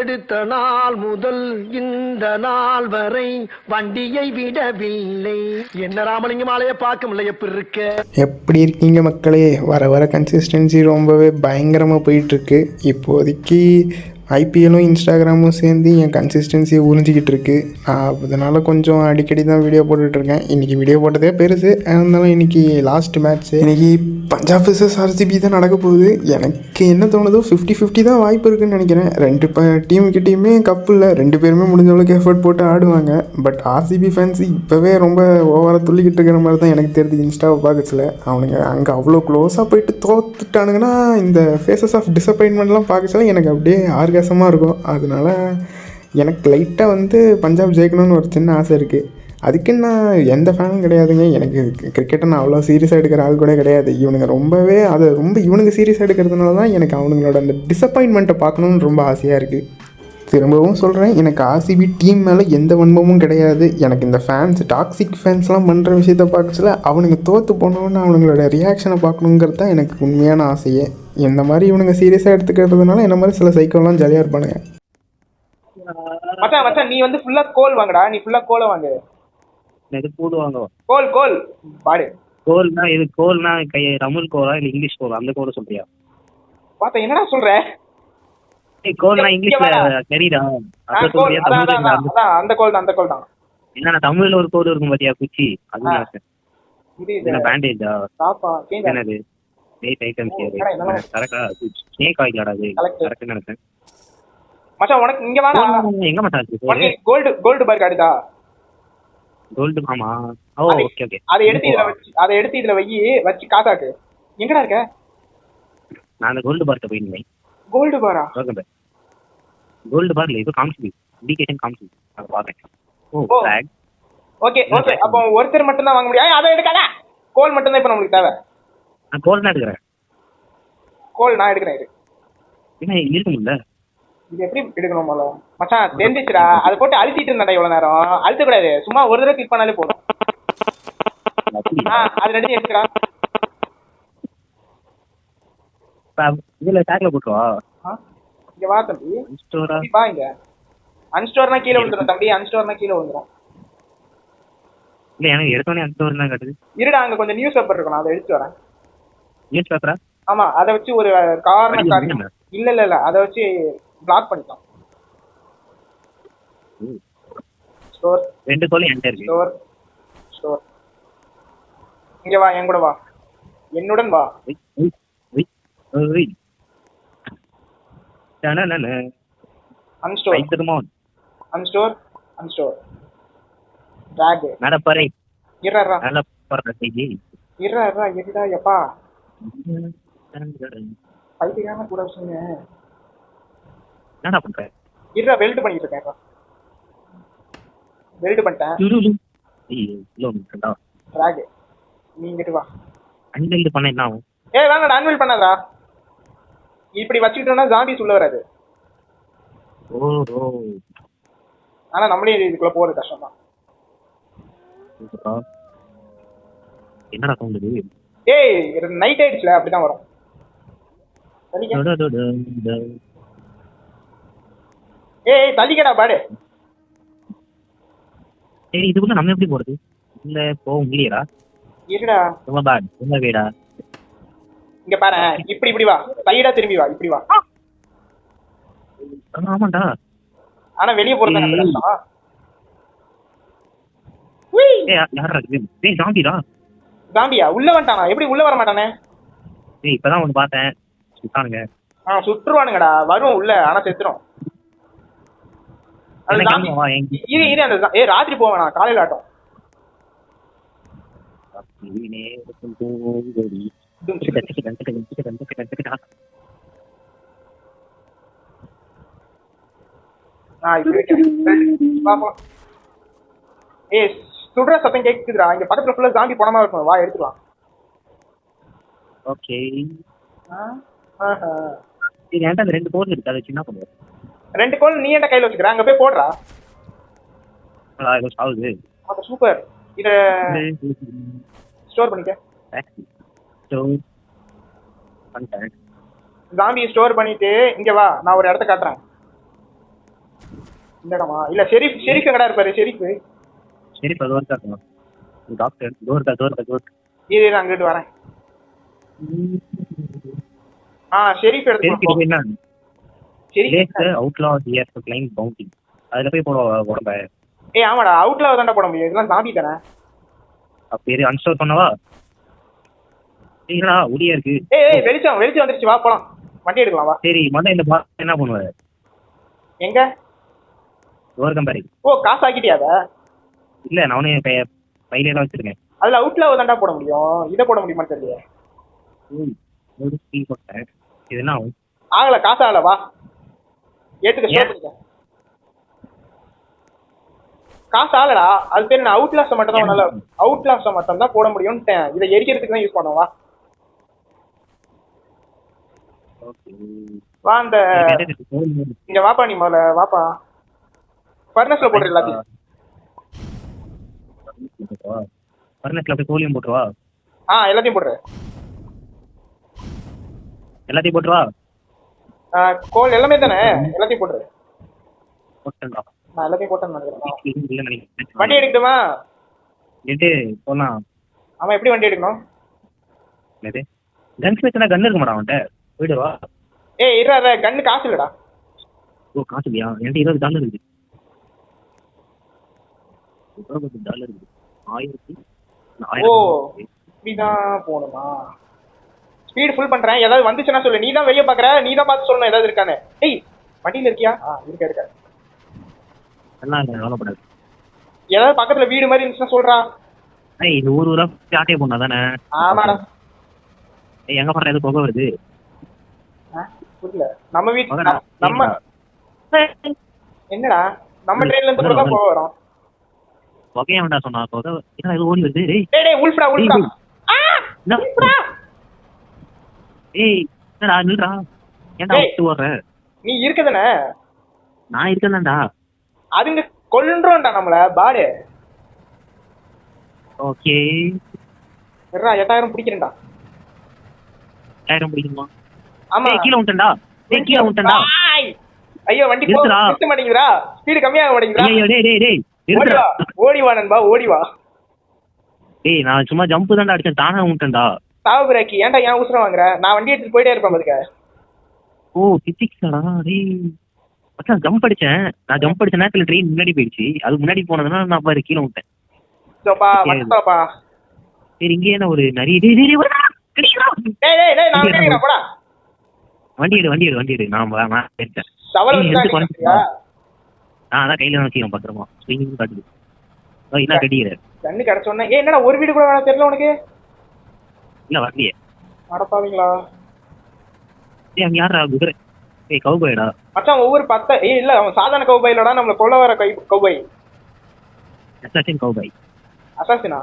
எடுத்த நாள் முதல் இந்த நாள் வரை வண்டியை விடவில்லை. என்ன ராமலிங்கம் ஆலைய பார்க்க முடியல. எப்படி இருக்கீங்க மக்களே? வர வர கன்சிஸ்டன்சி ரொம்பவே பயங்கரமாக போயிட்டுருக்கு. இப்போதைக்கு ஐபிஎல்லும் இன்ஸ்டாகிராமும் சேர்ந்து என் கன்சிஸ்டன்சியை உறிஞ்சிக்கிட்டு இருக்கு. நான் அதனால் கொஞ்சம் அடிக்கடி தான் வீடியோ போட்டுட்ருக்கேன். இன்றைக்கி வீடியோ போட்டதே பெருசு. இருந்தாலும் இன்றைக்கி லாஸ்ட் மேட்ச்சு. இன்றைக்கி பஞ்சாப் vs ஆர்சிபி தான் நடக்க போகுது. எனக்கு என்ன தோணுதோ 50-50 தான் வாய்ப்பு இருக்குதுன்னு நினைக்கிறேன். ரெண்டு டீமுக்கிட்டேயுமே கப்பு இல்லை, ரெண்டு பேருமே முடிஞ்ச அளவுக்கு எஃபர்ட் போட்டு ஆடுவாங்க. பட் ஆர்சிபி ஃபேன்ஸ் இப்போவே ரொம்ப ஓவராக துள்ளிக்கிட்டு இருக்கிற மாதிரி தான் எனக்கு தெரியுது. இன்ஸ்டாவை பார்க்கச்சில அவனுங்க அங்கே அவ்வளோ க்ளோஸாக போயிட்டு தோத்துட்டானுங்கன்னா இந்த ஃபேஸஸ் ஆஃப் டிசப்பாயின்மெண்ட்லாம் பார்க்கச்சில எனக்கு அப்படியே ஆர்காசமாக இருக்கும். அதனால எனக்கு லைட்டாக பஞ்சாப் ஜெயிக்கணும்னு ஒரு சின்ன ஆசை இருக்குது. அதுக்கு நான் எந்த ஃபேனும் கிடையாதுங்க. எனக்கு கிரிக்கெட்டை நான் அவ்வளோ சீரியஸாக எடுக்கிற ஆள் கூட கிடையாது. இவனுங்க ரொம்பவே அதை இவனுங்க சீரியஸாக எடுக்கிறதுனால தான் எனக்கு அவனுங்களோட அந்த டிசப்பாயின்மெண்ட்டை பார்க்கணுன்னு ரொம்ப ஆசையாக இருக்குது. திரும்பவும் சொல்கிறேன், எனக்கு ஆர்சிபி டீம் மேலே எந்த வன்மமும் கிடையாது. எனக்கு இந்த ஃபேன்ஸ் டாக்ஸிக் ஃபேன்ஸ்லாம் பண்ணுற விஷயத்த பார்க்கச்சில அவனுங்க தோற்று போனோன்னு அவனுங்களோட ரியாக்ஷனை பார்க்கணுங்கிறது தான் எனக்கு உண்மையான ஆசையே. இந்த மாதிரி இவனுங்க சீரியஸாக எடுத்துக்கிறதுனால என்ன மாதிரி சில சைக்கோலாம் ஜாலியாக இருப்பானுங்க. மச்சான் நீ ஃபுல்லா கோல் வாங்கடா. நீ ஃபுல்லா கோலை வாங்கு. இது போடுவாங்க. கோல் பாடு. கோல்னா இது கோல்னா தமிழ் கோலா இல்ல இங்கிலீஷ் கோலா? அந்த கோல சொல்றியா? பாத்தா என்னடா சொல்ற? கோல்னா இங்கிலீஷ்ல தெரியுதா? அந்த கோல் தான். என்ன தமிழ்ல ஒரு கோல் இருக்கும் பாத்தியா, குச்சி? அது என்ன பேண்டேஜா? என்னது வெயிட் ஐட்டம்ஸ் கரெக்டா? ஸ்னேக் ஆயிலடா அது. கரெக்ட் நினைச்சேன். மச்சான் உனக்கு இங்க வாடா. எங்க மச்சான் கோல்டு பார் கார்டுடா. கோல்டு மாமா. ஓ ஓகே ஓகே. அதை எடுத்து இதுல வச்சு காசாக்கு. எங்கடா இருக்க? நான் அந்த கோல்டு பார்ட்ட போயிருந்தேன். கோல்டு பாரா? கோல்டு பார்ல இது காமிச்சு இண்டிகேஷன் காமிச்சு அத பாத்தேன். ஓ ஃபிளாக். ஓகே அப்போ ஒருத்தர் மட்டும் தான் வாங்க முடியும். அதை எடுக்காத. கோல் மட்டும் தான் இப்ப நமக்கு தேவை. நான் கோல் தான் எடுக்கறேன். கோல் நான் எடுக்கறேன். என்ன இருக்கும்ல? இது எப்படி எடுக்கணும் போல? மச்சான் தெரிஞ்சிச்சுடா. அதை போட்டு அழுத்திட்டு இருந்தாடா இவ்வளவு நேரம். அழுத்த கூடாது, சும்மா ஒரு தடவை கிளிக் பண்ணாலே போதும். அது ரெண்டு எடுத்துடா. இதுல டேக்ல போட்டுவா. இங்க வா தம்பி. வா இங்க. அன்ஸ்டோர்னா கீழே விழுந்துரும் தம்பி. அன்ஸ்டோர்னா கீழே விழுந்துரும். இல்ல எனக்கு எடுத்தோனே அன்ஸ்டோர் தான் காட்டுது. இருடா, அங்க கொஞ்சம் நியூஸ் பேப்பர் இருக்கணும், அதை எடுத்து வரேன். நியூஸ் பேப்பரா? ஆமா, அதை வச்சு ஒரு காரணம். இல்ல அதை வச்சு பிளாக் பண்ணிட்டோம். ஸ்டோர் ரெண்டு கோல் என்கிட்ட இருக்கு. ஸ்டோர் இங்க வா, என் கூட வா, என்னுடன் வா. அன்ஸ்டோர் டாக் நடப்பறை. இருடா எப்பா பைத்தியக்காரன கூட சொல்லுங்க. என்னடா பண்ற? இருடா, வெல்ட் பண்ணிட்டு இருக்கேன். வெல்ட் பண்ணிட்டேன். டாக் நீ இங்கிட்டு வா. அன்வெல்ட் பண்ண என்ன ஆகும்? வேணாடா, அன்வெல்ட் பண்ணாதடா. இப்படி வச்சுக்கிட்டோம்னா ஜாம்பிஸ் உள்ள வராது. ஓஹோ. ஆனா நம்மளே இதுக்குள்ள போறது கஷ்டம் தான். என்னடா சவுண்ட் இது? நைட் ஆயிடுச்சுல, அப்படிதான் வரும். தள்ளிக்கடா பாடு. சரி, இதுக்குள்ள நம்ம எப்படி போறது? இல்ல போக முடியலடா. இருடா, ரொம்ப பேட். ரொம்ப வேடா. இங்க பாரு, இப்படி வா, சைடா திரும்பி வா, இப்படி வா. ஆமாடா. ஆனா வெளிய போறது நம்ம கஷ்டம். யாரா இது? ஜாம்பிடா. ஜாம்பியா? உள்ள வந்துட்டானா? எப்படி உள்ள வர மாட்டானே? இப்பதான் ஒன்னு பார்த்தேன். சுட்டானுங்க. சுட்டுருவானுங்கடா. வரும் உள்ள, ஆனா செத்துரும். ராத்திரி போவேனா, காலையில ஆட்டம். சுடுற சத்தம் கேக்குதுடா. இங்க பக்கத்துல ஃபுல்லா ஜாம்பி பணமா இருக்கும். வா எடுத்துக்கலாம். ஓகே. இது ஏன்டா அந்த ரெண்டு கோல் இருக்கு, அது சின்ன பண்ணுவ. ரெண்டு கோல் நீ ஏன்டா கையில வச்சுக்கற? அங்க போய் போடுறா. அது சாவுது. அப்ப சூப்பர். இத ஸ்டோர் பண்ணிக்க. ஸ்டோர் பண்ணிட்டேன். ஜாம்பி ஸ்டோர் பண்ணிட்டு இங்க வா, நான் ஒரு இடத்த காட்டுறேன். இந்த இடமா இல்ல ஷெரீஃப் எங்கடா இருப்பாரு ஷெரீஃப் சரி இப்போ டோர் தான் டாக்டர் டோர் இது அங்கிட்டு வரேன் ஷெரீஃப் எடுத்து என்ன sheriff outlaw here to claim bounty அதில் போய் போட உடம்ப ஏய் ஆமாடா அவுட்ல தான்டா போட முடியும் இதெல்லாம் ஜாம்பி தானே பேர் அன்ஸ்டால் பண்ணவா என்னடா ஒடியா இருக்கு ஏய் வெளிச்சம் வந்துருச்சு வா போலாம் வண்டி எடுக்கலாம் வா சரி முதல்ல இந்த பாஸ் என்ன பண்ணுவாரு எங்க டோர் கம்பேரி ஓ காசு ஆக்கிட்டியா அத இல்லை நானே பையிலாம் வச்சிருக்கேன் அதுல அவுட்ல தான்டா போட முடியும் இதை போட முடியுமான்னு தெரியல ஒரு ஸ்டீ போட்டேன் இது என்ன ஆகும் ஆகல காசு ஆகல வா ஏத்துக்க காசு ஆகலடா அது பேர் நான் அவுட்லாஸ் மட்டும் தான் நல்லா அவுட்லாஸ் மட்டும் தான் போட முடியும்ட்டேன் இதை எரிக்கிறதுக்கு தான் யூஸ் பண்ணுவோம் வா வா அந்த இங்க வாப்பா நீ முதல்ல வாப்பா ஃபர்னஸ்ல போடுற எல்லாத்தையும் ஃபர்னஸ்ல அப்படியே கோலியம் போட்டுருவா எல்லாத்தையும் போடுற எல்லாத்தையும் போட்டுருவா கோல் எல்லாமே தானே எல்லாத்தையும் போடுற போட்டா நான் எல்லாத்தையும் போட்டேன்னு நினைக்கிறேன் வண்டி எடுக்கட்டுமா எட்டு போலாம் அவன் எப்படி வண்டி எடுக்கணும் என்னது கன்ஸ் வச்சுனா கன் இருக்க மாட்டான் அவன்கிட்ட போயிடுவா ஏய் இருடா கன்னு காசு இல்லடா ஓ காசு இல்லையா என்கிட்ட $20 இருக்குது $20 இருக்குது 1000 ஓ இப்படிதான் போகணுமா ஸ்பீடு ஃபுல் பண்றேன் ஏதாவது வந்துச்சுன்னா சொல்லு நீ தான் வெளியே பாக்குற நீ தான் பார்த்து சொல்லணும் ஏதாவது இருக்கானே ஏய் வண்டியில இருக்கியா இருக்க எல்லாம் கவலைப்படாது ஏதாவது பக்கத்துல வீடு மாதிரி இருந்துச்சுன்னா சொல்றா ஏய் இது ஊரா ஆட்டையை போனா தானே ஆமாடா ஏய் எங்க போற எது போக வருது புரியல நம்ம வீட்டு நம்ம என்னடா நம்ம ட்ரெயின்ல இருந்து கூட தான் போக வரோம் ஓகே வேண்டா சொன்னா போக என்ன இது ஓடி வருது டேய் டேய் உல்ஃப்டா உல்ஃப்டா ஏய் என்னடா நில்றா ஏன்டா விட்டு வர்ற நீ இருக்கதானே நான் இருக்கேன்டா அதுங்க கொல்லுன்றோம்டா நம்மள பாடு ஓகே எறா 8000 பிடிக்கிறேன்டா 8000 பிடிக்குமா ஆமா கீழ விட்டேன்டா கீழ விட்டேன்டா ஐயோ வண்டி நிறுத்த மாட்டேங்குதுடா ஸ்பீடு கம்மியாக மாட்டேங்குதுடா ஐயோ டேய் ஓடி வா நண்பா ஓடி வா டேய் நான் சும்மா ஜம்ப் தான்டா அடிச்சேன் தானே விட்டேன்டா சாவு பிரேக்கி ஏன்டா ஏன் உசுர வாங்குற நான் வண்டி எடுத்துட்டு போயிட்டே இருப்பேன் பாருங்க ஓ பிசிக்ஸ்டா டேய் மச்சான் ஜம்ப் அடிச்சேன் நான் ஜம்ப் அடிச்ச நேரத்துல ட்ரெயின் முன்னாடி போயிடுச்சு அது முன்னாடி போனதுனால நான் பாரு கீழ விட்டேன் சோப்பா மத்தப்பா சரி இங்கே என்ன ஒரு நிறைய டேய் நான் கேக்குறேன் போடா வண்டி எடு நான் எடுத்தேன் சவல வச்சியா அதான் கையில வச்சிருக்கேன் பத்திரமா ஸ்விங்கிங் காட்டுது என்ன கட்டிக்கிற கண்ணு கிடைச்ச உடனே என்னடா ஒரு வீடு கூட வேணா தெரியல உனக்கு இல்ல வரலையே அடப்பாவீங்களா அங்க யாரா குதிரை ஏய் கவுபாய்டா மச்சான் ஒவ்வொரு 10 இல்ல அவன் சாதாரண கவுபாய்லடா நம்மள கொல்ல வர கவுபாய் அசாசின் கவுபாய் அசாசினா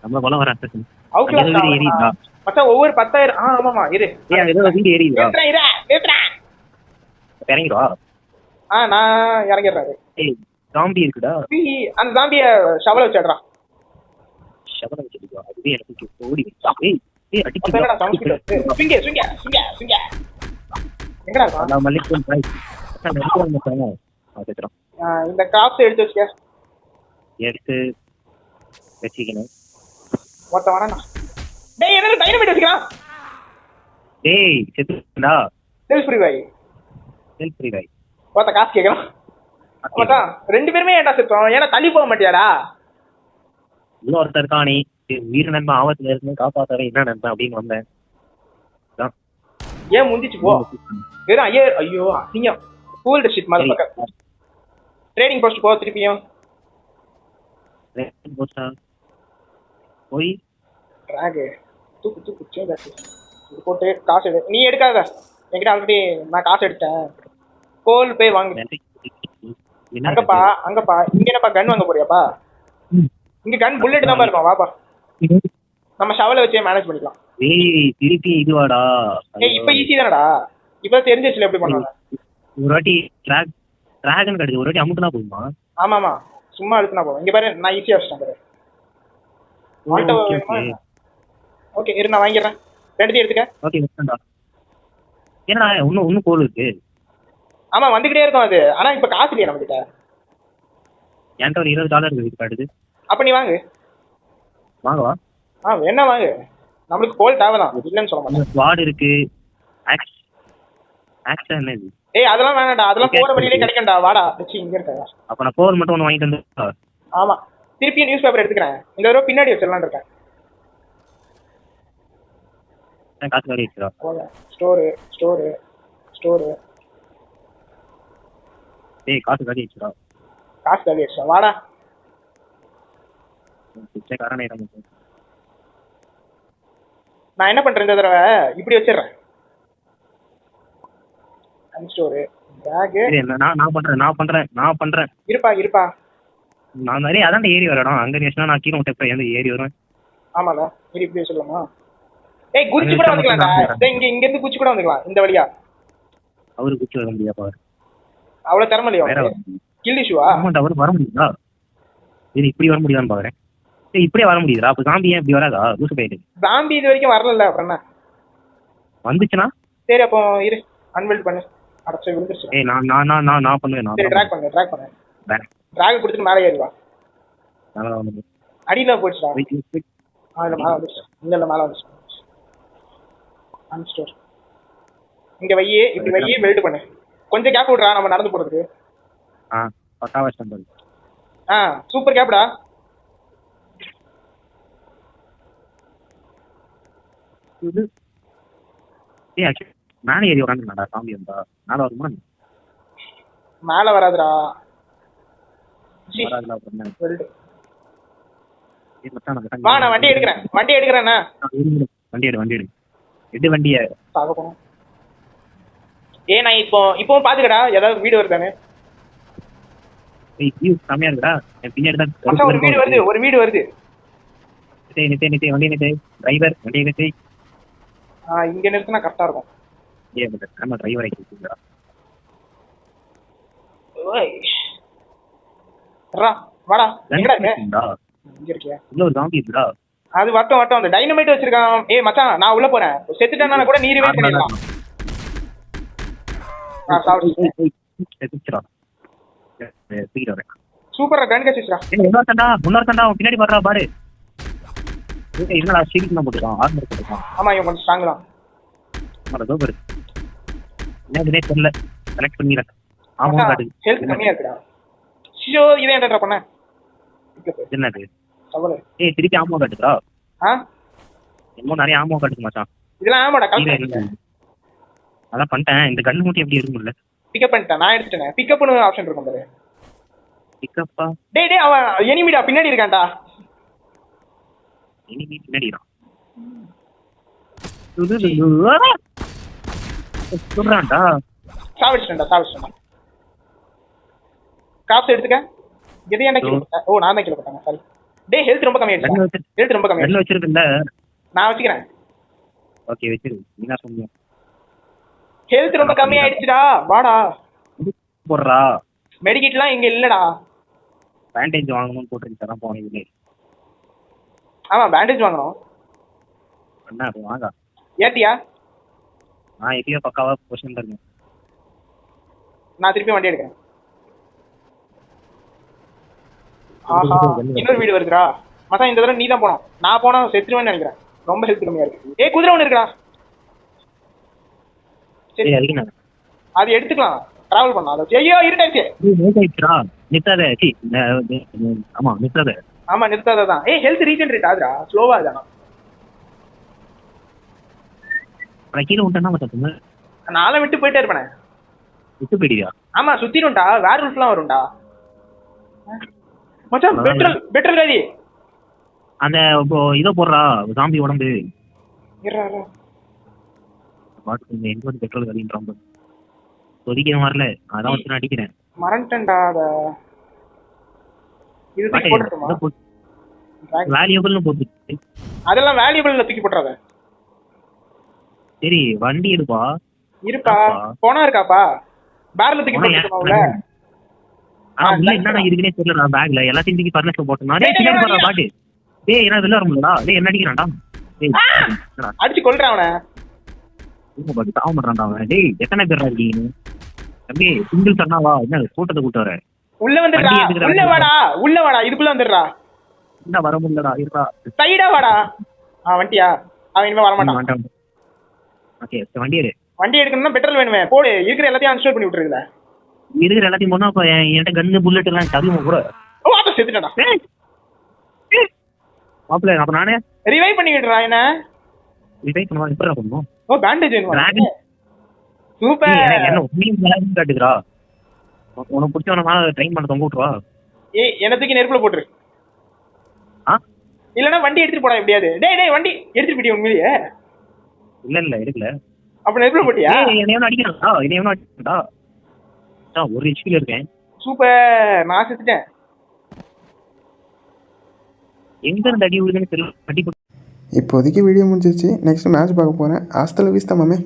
நம்ம கொல்ல வர அசாசின் அவுட்லாஸ் ஏறிடா மச்சான் ஒவ்வொரு 10000 ஆமாமா இரு ஏய் ஏதோ வீடு ஏறிடா நிறுத்துறா இறங்கிடா நான் இறங்கிடுறாரு ஏய் ஜாம்பி இருக்குடா அந்த ஜாம்பிய ஷவல வச்சிடுறான் ஷவல வச்சிடுவா அதுவே எனக்கு ஓடி ஏய் அடிச்சு என்னடா சவுண்ட் சுங்க எங்கடா நான் மல்லிகம் பிரைஸ் நான் மல்லிகம் பாத்துறேன் இந்த காப்ஸ் எடுத்து வச்சுக்க எடுத்து வெச்சிக்கணும் மொத்த வரேன் டேய் என்ன டைனமைட் வச்சுக்கலாம் டேய் செத்துடா செல்ஃப் ரிவைவ் மொத்த காசு கேட்கலாம் மச்சான் ரெண்டு பேருமே ஏன்டா செத்தோம் ஏன்னா தள்ளி போக மாட்டியாடா இன்னும் ஒருத்தர் இருக்கானே வீர நண்பன் ஆபத்துல இருந்து காப்பாத்தாரே என்ன நண்பன் அப்படின்னு வந்தேன் ஏன் முந்திச்சு போ வெறும் ஐயோ அசிங்கம் கூல்டு ஷிட் மாதிரி பக்கம் ட்ரேடிங் போஸ்ட் போ திருப்பியும் போய் ட்ராக் தூக்கு இது போட்டு காசு எடு நீ எடுக்காத என்கிட்ட ஆல்ரெடி நான் காசு எடுத்தேன் கோல் போய் வாங்க அங்கப்பா இங்க என்னப்பா கன் வாங்க போறியாப்பா இங்க கன் புல்லட் தான் இருக்கும் வாப்பா நம்ம ஷவல வச்சே மேனேஜ் பண்ணிக்கலாம் ஏய் திருப்பி இதுவாடா இப்ப ஈஸி தானடா இப்ப தெரிஞ்சிச்சுல எப்படி பண்ணுவாங்க ஒரு வாட்டி டிராகன் கிடைச்சு ஒரு வாட்டி அமுக்குனா போகுமா ஆமாமா சும்மா அழுத்தினா போதும் இங்க பாரு நான் ஈஸியா வச்சிட்டேன் பாரு ஓகே இரு நான் வாங்கிடுறேன் ரெண்டுத்தையும் எடுத்துக்க ஓகே என்னடா இன்னும் கோல் இருக்கு ஆமா வந்துகிட்டே இருக்கும் அது. ஆனா இப்ப காசு இல்லையா நம்ம கிட்ட. என்கிட்ட ஒரு $20 இருக்கு காட்டுது. அப்ப நீ வாங்கு. வாங்கவா? வேணா வாங்கு. நம்மளுக்கு கோல் தேவைதான், இல்லைன்னு சொல்ல மாட்டேன். ஸ்வாட் இருக்கு. ஆக்ஸ் என்ன இது? ஏய் அதெல்லாம் வேணாம்டா, அதெல்லாம் போற வழியிலே கிடைக்கும்டா. வாடா வச்சு இங்க இருக்கா. அப்ப நான் கோல் மட்டும் ஒன்று வாங்கிட்டு வந்து. ஆமா திருப்பி நியூஸ் பேப்பர் எடுத்துக்கிறேன். இந்த தடவை பின்னாடி வச்சிடலான்னு இருக்கேன். காசு காலி வச்சுடா. Store store store. ஏய் காசு காலி வச்சுடா. காசு காலி வச்சுடா. வாடா. பிச்சைக்காரனே. நான் என்ன பண்றேன் இந்த தடவை இப்படி வச்சிடுறேன். ஸ்டோரு பேக். நான் பண்றேன். இருப்பா. நான் நிறைய அதான் ஏறி வரணும். அங்க நினைச்சா நான் கீழே விட்டு எந்த ஏறி வரும். ஆமாடா இப்படி சொல்லலாமா? ஏய் குச்சி கூட வந்துக்கலாம்டா. இங்க இருந்து குச்சி கூட வந்துக்கலாம் இந்த வழியா. அவரு குச்சி வர முடியா பாரு. அவ்வளவு திறமலையா? கில் இஷ்யூவா? அவரு வர முடியுதா? இது இப்படி வர முடியுதான்னு பாக்குறேன். இப்படியே வர முடியுதா? அப்ப ஜாம்பி ஏன் இப்படி வராதா? லூசு போயிட்டு. ஜாம்பி இது வரைக்கும் வரல. அப்புறம் என்ன வந்துச்சுன்னா சரி. அப்போ இரு அன்வெல்ட் பண்ணு. அடச்சே விழுந்துருச்சு. ஏய் நான் பண்ணுவேன். சரி டிராக் பண்ணு. டிராக் கொடுத்துட்டு மேலே ஏறி வா. நான் வந்து அடியில போயிடுச்சுடா. இல்ல மேலே வந்துச்சு. இல்ல மேலே வந்துச்சு. அன்ஸ்டோர் இங்க வையே. இப்படி வையே வெல்ட் பண்ணு. கொஞ்சம் கேப் விடுறா நம்ம நடந்து போறதுக்கு. பக்காவா ஸ்டாண்ட். சூப்பர் கேப்டா. இது ஏய் மேலே ஏறி உட்காந்துடா. சாமி வந்தா மேலே வருமா? மேலே வராதுடா. வா நான் வண்டி எடுக்கிறேன். வண்டி எடு. எது வண்டிய சாக போனோம். நான் இப்போ பாத்துக்கடா ஏதாவது வீடு வருதானே. கம்மியா இருக்குடா. பின்னாடி தான் ஒரு வீடு வருது. நித்தே வண்டி நித்தே. டிரைவர் வண்டி நித்தே. இங்க நிறுத்தினா கரெக்டா இருக்கும். நம்ம டிரைவர் ஆகிடுச்சுடா. வாடா. இங்க இருக்கியா? உள்ள ஒரு ஜாம்பி இருக்குடா. அது வட்டம் அந்த டைனமைட் வச்சிருக்கான். மச்சான் நான் உள்ள போறேன். செத்துட்டேன்னா கூட நீ ரிவைவ் பண்ணிடலாம். சூப்பரா கன் கசிச்சுடா. முன்னாடி பின்னாடி வர்றா பாரு. என்னடா ஷீல்ட் போட்டுருக்கான். ஆர்மர் போட்டுருக்கான். ஆமா இவன் கொஞ்சம் ஸ்ட்ராங் தான். சூப்பர். என்ன தெரியல. செலக்ட் பண்ணிடுறேன். ஆமா காட்டு. ஹெல்த் கம்மியா இருக்குடா. ஷோ இதை என்னடா பண்ண? என்னது? சவல. திருப்பி ஆமோ காட்டுடா. இன்னும் நிறைய ஆமோ காட்டுது மச்சான். இதெல்லாம் ஆமோடா கரெக்ட். அதான் பண்ணிட்டேன். இந்த கன் மூட்டி எப்படி இருக்கும்ல? பிக்கப் பண்ணிட்டேன். நான் எடுத்துட்டேன். பிக்கப்னு ஆப்ஷன் இருக்கும் பாரு. பிக்கப்பா. டேய் அவன் எனிமிடா பின்னாடி இருக்கான்டா. எனிமி பின்னாடிடா. சொல்றான்டா. சாவடிச்சிட்டேன்டா. காசு எடுத்துக்க. எது என்ன கிலோ போட்டா? நான் தான் கிலோ போட்டேன். சாரி. டேய் ஹெல்த் ரொம்ப கம்மியாயிடுச்சு. ஹெல்த் ரொம்ப கம்மியாயிடுச்சு. வச்சிருக்கேன்ல. நான் வச்சுக்கிறேன். ஓகே வச்சிரு. நீனா சொல்லுங்க. ஹெல்த் ரொம்ப கம்மியாயிடுச்சுடா. வாடா. போடுறா. மெடிக்கிட்லாம் இங்க இல்லடா. பேண்டேஜ் வாங்கணும்னு போட்டு தரேன் போனீங்களே. ஆமா பேண்டேஜ் வாங்கணும். அண்ணா வாங்க. ஏத்தியா? நான் எப்பயோ பக்காவா பொசிஷன்ல இருக்கேன். நான் திருப்பி வண்டி எடுக்கிறேன். இன்னொரு வீடு வருதுடா. மச்சான் இந்த தடவை நீ தான் போனோம். நான் போனா செத்துருவேன்னு நினைக்கிறேன். ரொம்ப ஹெல்த் கம்மியா இருக்கு. குதிரை ஒன்று இருக்குடா. சரி அது எடுத்துக்கலாம். டிராவல் பண்ணலாம். அது ஐயோ இருட்டாச்சு. நிறுத்தாத. ஆமா நிறுத்தாத. ஆமா நிறுத்தாதான். Health regenerate ஆகுதுடா. ஸ்லோவா ஆகுதா? கீழே விட்டா மச்சான். நாளை விட்டு போயிட்டே இருப்பேன். விட்டு போயிடுவியா? ஆமா சுத்திடும்டா. வேற ரூட்லாம் வரும்டா. மச்சான் பெட்ரோல் காதி. அந்த இதோ போடுறா ஜாம்பி உடம்பு. எங்க வந்து பெட்ரோல் காதின்றான். கொதிக்க வரல. அதான் வச்சு நான் அடிக்கிறேன். மறந்துட்டேன்டா. இது தூக்கி போட்டுட்டுமா? வேல்யூபிள்னு போட்டு. அதெல்லாம் வேல்யூபிள்ல தூக்கி போட்டுறாத. சரி வண்டி எடுப்பா. இருப்பா. போனா இருக்காப்பா. பேர்ல தூக்கி போட்டுமா உள்ள? என்னடா இருக்குனே தெரியல. பேக்ல எல்லாத்தையும் தூக்கி பர்னஸ்ல போட்டேன். பின்னாடி போறா பாட்டு. டேய் என்ன வெளில வர முடியலடா. டேய் என்ன அடிக்கிறான்டா. அடிச்சு கொல்றான் அவனை. பாட்டு தாவ மாட்டான்டா அவன். டேய் எத்தனை பேரா இருக்கீங்க? தம்பி சிங்கிள் சொன்னாவா என்ன கூட்டத்தை கூட்ட வர உள்ள வந்துடுறா, வண்டி எடுக்கிற உள்ள வாடா, உள்ள வாடா, இதுக்குள்ள வந்துடுறா. என்ன வர முடியலடா இருக்கா சைடா வாடா. வண்டியா அவன் இனிமே வரமாட்டான். வேண்டாம் ஓகே வண்டி எடு. வண்டி எடுக்கணும்னா பெட்ரோல் வேணுமே, போடு. இருக்கிற எல்லாத்தையும் அன்ஸ்டால் பண்ணி விட்டுருக்குல. இருக்கிற எல்லாத்தையும் போனா இப்போ என்கிட்ட கன்னு புல்லட் எல்லாம் தருமா கூட. ஓ அதை செத்துட்டா மாப்பிள்ள அப்ப நானே ரிவைவ் பண்ணி விடுறா என்ன. ரிவைவ் பண்ணுவா எப்படி பண்ணுவோம். ஓ பேண்டேஜ் வேணுமா? சூப்பர். என்ன உண்மையும் காட்டுக்கிறா. உனக்கு பிடிச்சவன ட்ரெயின் பண்ண தொங்க விட்டுருவா. என்னத்துக்கு நெருப்புல போட்டுரு. இல்லன்னா வண்டி எடுத்துட்டு போடா எப்படியாவது. டேய் வண்டி எடுத்துட்டு போயிட்டியா உண்மையிலேயே? இல்ல எடுக்கல. அப்ப நெருப்புல போட்டியா? என்ன அடிக்கிறா என்ன அடிக்கிறா. ஒரு ஹெச்பில இருக்கேன். சூப்பர். நான் செத்துட்டேன். எங்க இருந்து அடி விழுதுன்னு தெரியல. இப்போதைக்கு வீடியோ முடிஞ்சிச்சு. நெக்ஸ்ட் மேட்ச் பார்க்க போகிறேன். ஹாஸ்டல் வீஸ்தா மாமே.